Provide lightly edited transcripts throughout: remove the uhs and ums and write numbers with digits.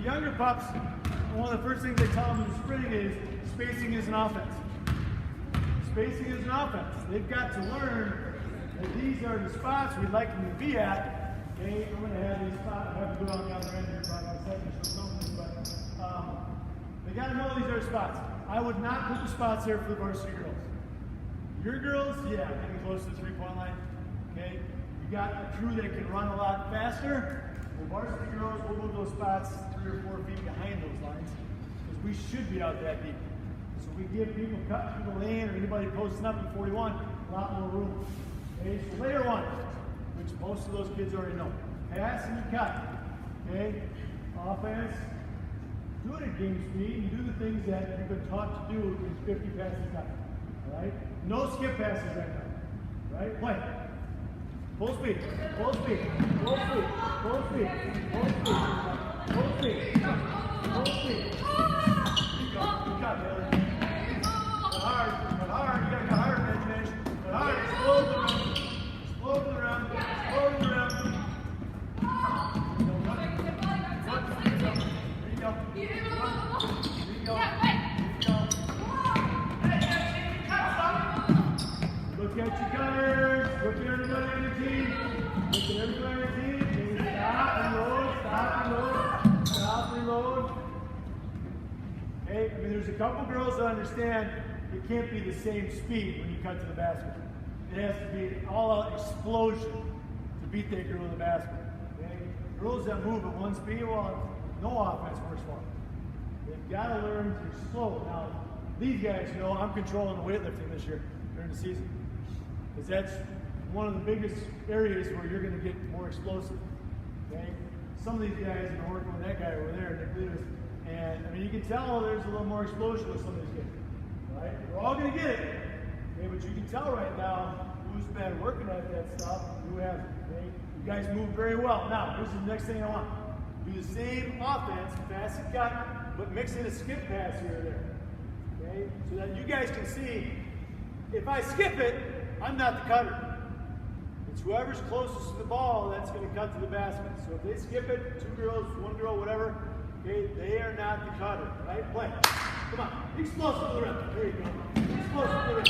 the younger pups, one of the first things I tell them in the spring is spacing is an offense. Spacing is an offense. They've got to learn that these are the spots we'd like them to be at. Okay, I'm going to have these spots. I have to go on the other end here, so I got to set this or something, but they got to know these are spots. I would not put the spots here for the varsity girls. Your girls, yeah, getting close to the three-point line. Okay, you got a crew that can run a lot faster. The varsity girls will move those spots 3 or 4 feet behind those lines because we should be out that deep. So we give people cut through the lane or anybody posting up in 41 a lot more room. Okay, so layer 1, which most of those kids already know. Pass and cut. Okay, offense. Do it at game speed and do the things that you've been taught to do in 50 passes cut. All right, no skip passes right now. Right, play. Full speed, full speed, full speed, full speed, full speed, full speed, full speed. Good job, Taylor. Cut hard, you gotta cut hard, imagination. Cut hard, explode the round, explode the round, explode the round. There you go. There you go. Look at your cutters. Look at everybody on the team. Look at everybody on the team. Stop and load. Stop and load. Stop and load. Okay, I mean, there's a couple girls that understand it can't be the same speed when you cut to the basket. It has to be an all-out explosion to beat that girl in the basket. Okay? Girls that move at one speed, well, no offense works for them. They've got to learn to slow. Now, these guys, you know, I'm controlling the weightlifting this year during the season. Because that's one of the biggest areas where you're going to get more explosive. Okay? Some of these guys have been working with that guy over there, Nick Leaders, and I mean, you can tell there's a little more explosion with some of these kids. Right? We're all going to get it. Okay? But you can tell right now who's been working at that stuff and who hasn't. Okay? You guys move very well. Now, here's the next thing I want. Do the same offense, pass and cut, but mix in a skip pass here or there. Okay? So that you guys can see, if I skip it, I'm not the cutter. It's whoever's closest to the ball that's going to cut to the basket. So if they skip it, 2 girls, 1 girl, whatever, okay, they are not the cutter. Right? Play. Come on. Be explosive to the rim. There you go. Be explosive to the rim.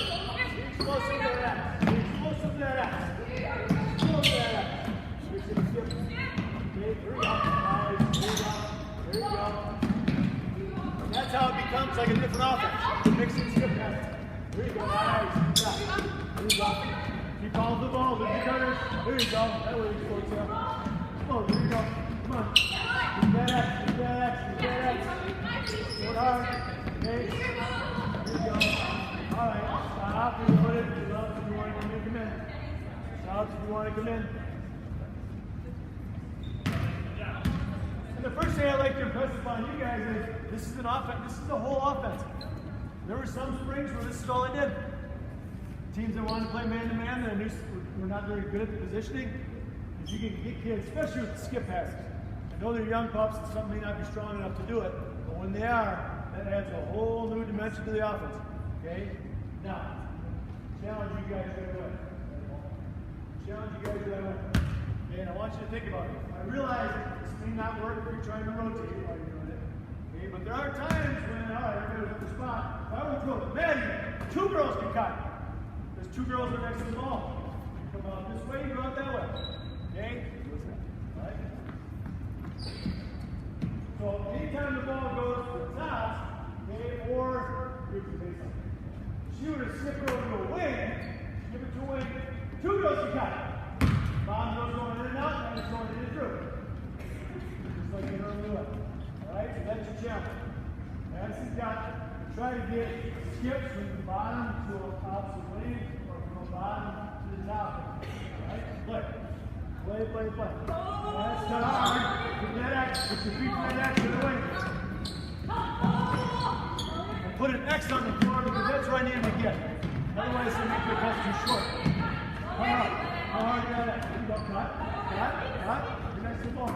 Be explosive to that ass. Be explosive to that ass. Be explosive to that ass. Mix it and skip. Okay, here we go. Nice. There you go. There you go. And that's how it becomes like a different offense. Mix it and skip pass. There you go. Nice. Good job. There you go. Keep all the ball. There's your cutters. There you go. That way you score yourself. Come on. There you go. Come on. Get that X. Get that X. Get that X. Work hard. Okay. There you go. All right. Stop. Reload it. Reload if you want to come in. Stop if you want to come in. And the first thing I like to impress upon you guys is this is an offense. This is the whole offense. There were some springs where this is all I did. Teams that wanted to play man-to-man that I knew were not very good at the positioning. Because you can get kids, especially with the skip passes. I know they're young pups and some may not be strong enough to do it, but when they are, that adds a whole new dimension to the offense. Okay? Now, challenge you guys right away. Challenge you guys right away. Okay, and I want you to think about it. I realize this may not work if you're trying to rotate while you're doing it. Okay, but there are times when, all right, everybody's at the spot. If I want to throw it, Maddie, 2 girls can cut. There's 2 girls are next to the ball. You come out this way, you go out that way. Okay? All right? So anytime the ball goes to the top, okay, or here's the baseline. She would have skipped over to a wing, skip it to a wing, 2 girls can cut. Bottom goes going in and out, and it's going in and through. Just like you normally would. Alright, so that's your challenge. As he's got, try to get skips from the bottom to an opposite wing, or from the bottom to the top. Alright, play. Play, play, play. That's cut hard. Put that X, put your feet in that X in the wing. And put an X on the floor because that's where I need him to get. Otherwise, he'll make your pass too short. Come on. How hard you got that? There you go. Cut. You're next to the ball.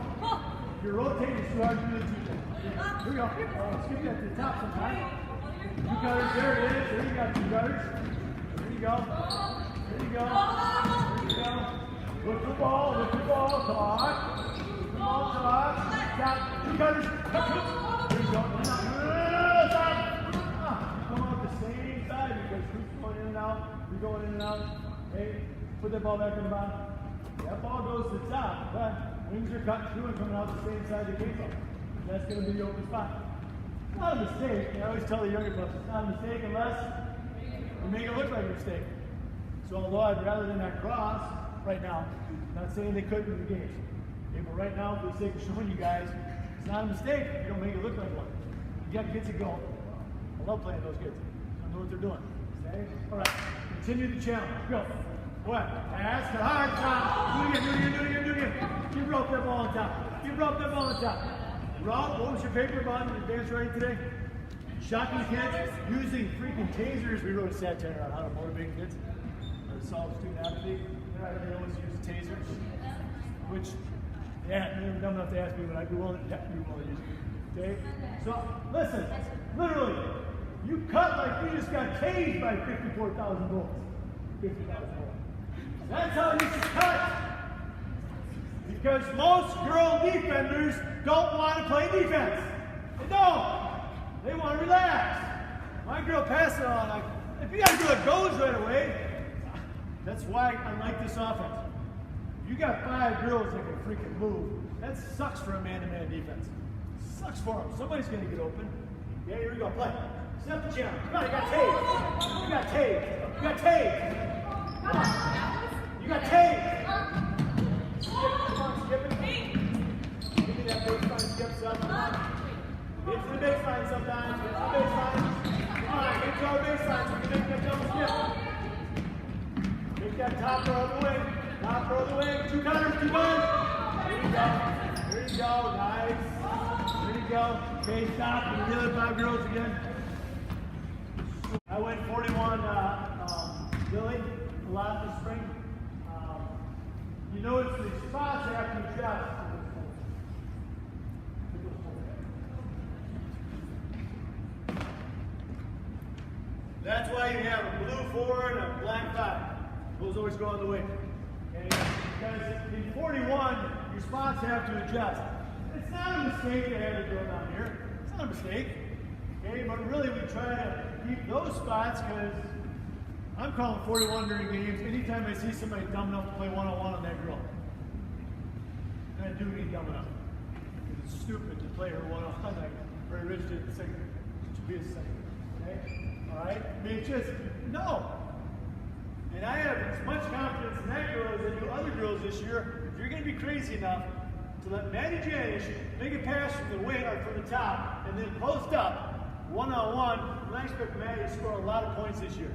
If you're rotating, it's too hard to do the 2 things. Here we go. Skip that to the top sometime. 2 cutters. There it is. There you go. 2 cutters. There you go. There you go. There you go. Look the ball. Look the ball. Come on. ball to us. Stop. You got it. There you go. Stop. Come out the same side because who's going in and out? You're going in and out. Hey, put that ball back in the bottom. That ball goes to the top, but wings are cut through and coming out the same side you came from. That's going to be the open spot. It's not a mistake. I always tell the younger players, it's not a mistake unless you make it look like a mistake. So although I'd rather than that cross right now, not saying they couldn't in the game. Okay, but right now, for the sake of showing you guys, it's not a mistake. You don't make it look like one. You got kids that go. I love playing those kids. I know what they're doing. Okay? All right. Continue the challenge. Go. What? Pass the hard top. Do it again. You broke that ball on top. Rob, what was your paper about in advanced writing today? Shocking kids using freaking tasers. We wrote a satire on how to motivate kids. Or solve student apathy. They always use tasers. Which, yeah, they're dumb enough to ask me, but I'd be willing to use it. Okay? So, listen, literally, you cut like you just got tased by 54,000 bullets. 50,000 bullets. That's how you should cut. Because most girl defenders don't want to play defense. They don't. They want to relax. My girl Passe on, like, if you got a girl that goes right away, that's why I like this offense. You got 5 girls that can freaking move. That sucks for a man-to-man defense. Sucks for them. Somebody's going to get open. Yeah, here we go. Play. Set the challenge. Come on, you got tape. You got tape. You got tape. Come on. You got tape. Come on, skip it. Give me that baseline skip stuff. Get to the baseline sometimes. Get to the baseline. Come on, get to our baseline so we can make that double skip. Make that top row of the wing. Top row of the wing. 2 cutters, 2 guns. There you go. There you go. Nice. There you go. Okay, stop. And the other 5 girls again. I went 41 Billy a lot this spring. You notice the spots after you adjust. That's why you have a blue 4 and a black 5. Those always go on the wing. Okay? Because in 41, your spots have to adjust. It's not a mistake to have it go down here. It's not a mistake. Okay? But really, we try to keep those spots because I'm calling 41 during games anytime I see somebody dumb enough to play one-on-one on that girl. And I do mean dumb enough. Because it's stupid to play her one-on-one like Ray Rich did the second. It should be a second. Okay? Alright? I mean, just, no. And I have as much confidence in that girl as I do other girls this year. If you're going to be crazy enough to let Maddie Janish make a pass from the wing or from the top and then post up one-on-one, I expect Maddie to score a lot of points this year.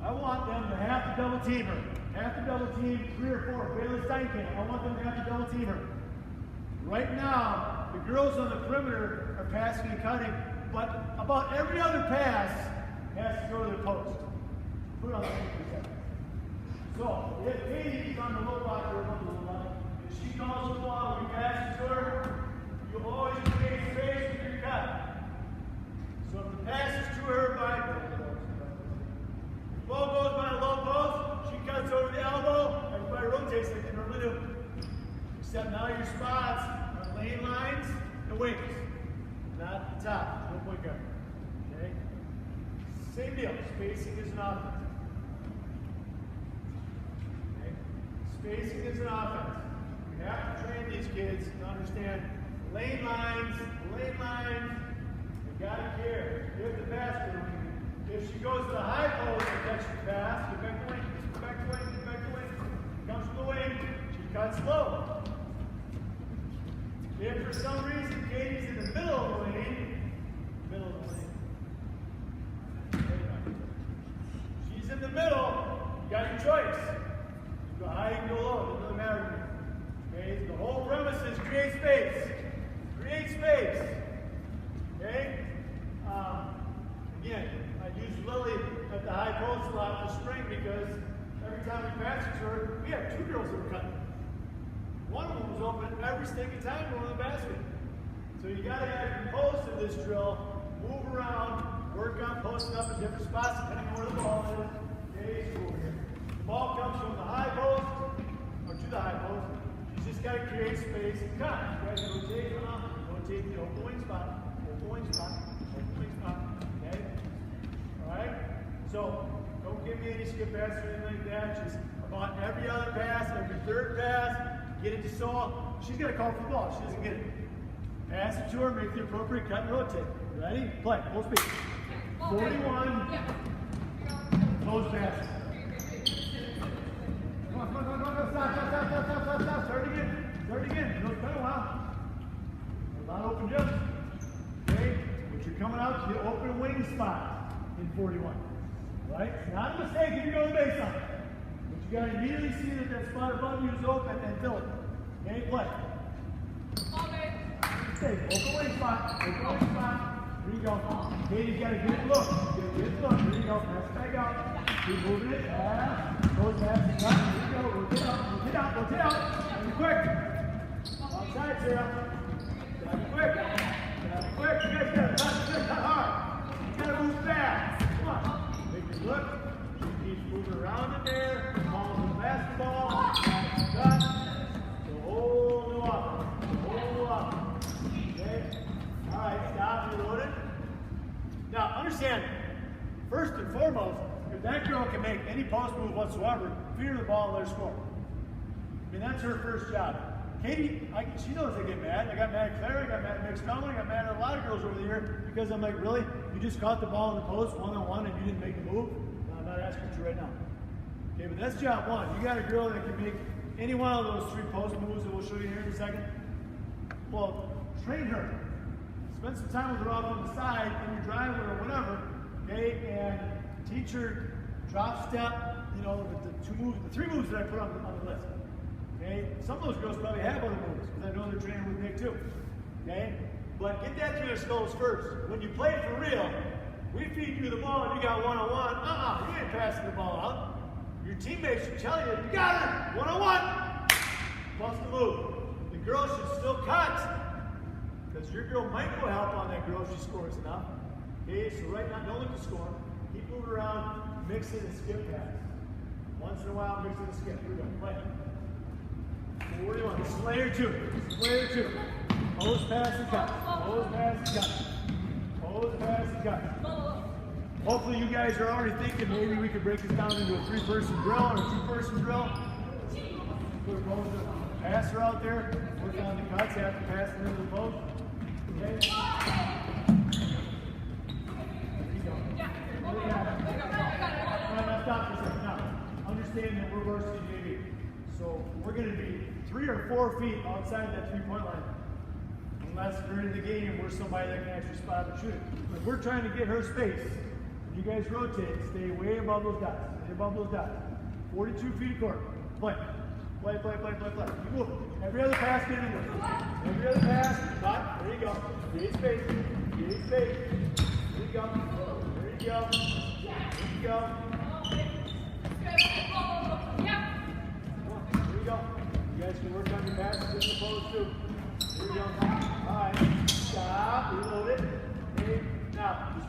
I want them to have to double team her. Have to double team 3 or 4. Baylor Steinkamp. I want them to have to double team her. Right now, the girls on the perimeter are passing and cutting, but about every other pass has to go to the post. Put it on the 50%. So, if Katie's on the low block or above the low block, if she calls the ball and you pass it to her, you always create space with your cut. So if the pass is to her by ball goes by the low post, she cuts over the elbow, everybody rotates like they normally do. Except now your spots are lane lines and wings, not the top, no point guard. Okay? Same deal, spacing is an offense. Okay? Spacing is an offense. We have to train these kids to understand lane lines, they gotta care. Give the pass to her. If she goes to the high post and catches the pass, get back the wing, get back the wing, get back the wing. Comes from the wing, she cuts low. If for some reason Katie's in the middle of the lane, she's in the middle, you got your choice. You go high, you go low, it doesn't matter to me. Okay? The whole premise is create space. Create space. Okay? Again, I use Lily at the high post a lot this spring because every time we pass it to her, we had 2 girls that were cutting. One of them was open every single time going to the basket. So you got to have your post in this drill, move around, work on posting up in different spots depending on where the ball is. Okay, so over here. The ball comes from the high post, or to the high post. She's just got to create space and cut. You guys rotate the open wing spot, open wing spot, open wing spot. Okay? Alright? So, don't give me any skip pass or anything like that. Just about every other pass, every third pass, get it to Saul. She's got to call for the ball. She doesn't get it. Pass it to her, make the appropriate cut and rotate. Ready? Play. Full speed. 41. Close pass. Come on. Stop. Start again. You know, it's been a while. A lot of open jumps. Okay? But you're coming out to the open wing spot in 41. Right? It's not a mistake if you go to the baseline. But you got to immediately see that spot above you is open and fill it. Okay? Play. Open wing spot. Here you go. Katie's got a good look. Here you go. Pass it back out. Keep moving it. Close pass. Here you go. Rotate out. Be quick. Outside, Sarah. Gotta be quick. You guys gotta cut hard. You gotta move fast. Come on. Make it look. She keeps moving around in there. Ball to the basketball. Cut. The whole new offense. Okay? Alright, stop, reload it. Now, understand, first and foremost, if that girl can make any post move whatsoever, feed her the ball and let her score. I mean, that's her first job. Katie, she knows I get mad. I got mad at Claire, I got mad at Mixed Family, I got mad at a lot of girls over the year because I'm like, really? You just caught the ball in the post one-on-one and you didn't make the move? No, I'm not asking you right now. Okay, but that's job one. You got a girl that can make any one of those three post moves that we'll show you here in a second. Well, train her. Spend some time with her off on the side in your driveway or whatever, okay, and teach her drop step, you know, the three moves that I put on the list. Okay? Some of those girls probably have other moves, because I know they're training with Nick too. Okay? But get that through their skulls first. When you play for real, we feed you the ball and you got one-on-one. You ain't passing the ball out. Your teammates should tell you, you got her, one-on-one. Bust the move. The girl should still cut. Because your girl might go help on that girl if she scores enough. Okay, so right now, don't look to score. Keep moving around, mix it and skip pass. Once in a while, mix it and skip. Here we go, play. 41, slayer two. Post pass and cut. Hopefully you guys are already thinking maybe we could break this down into a 3-person drill or a 2-person drill. Put both the passer out there, work on the cuts after passing into the post. Okay? Now stop for a second. Now, understand that we're varsity JV. So we're going to be 3 or 4 feet outside that 3-point line. Unless during the game we're somebody that can actually spot up and shoot it. But we're trying to get her space. You guys rotate. Stay way above those dots. 42 feet of court. Play. You move. Every other pass, get in there. Every other pass, cut. There you go. Create space. There you go. You guys can work on your passes in the post too. Here we go. Alright. Stop. Reload it. Okay. Now, just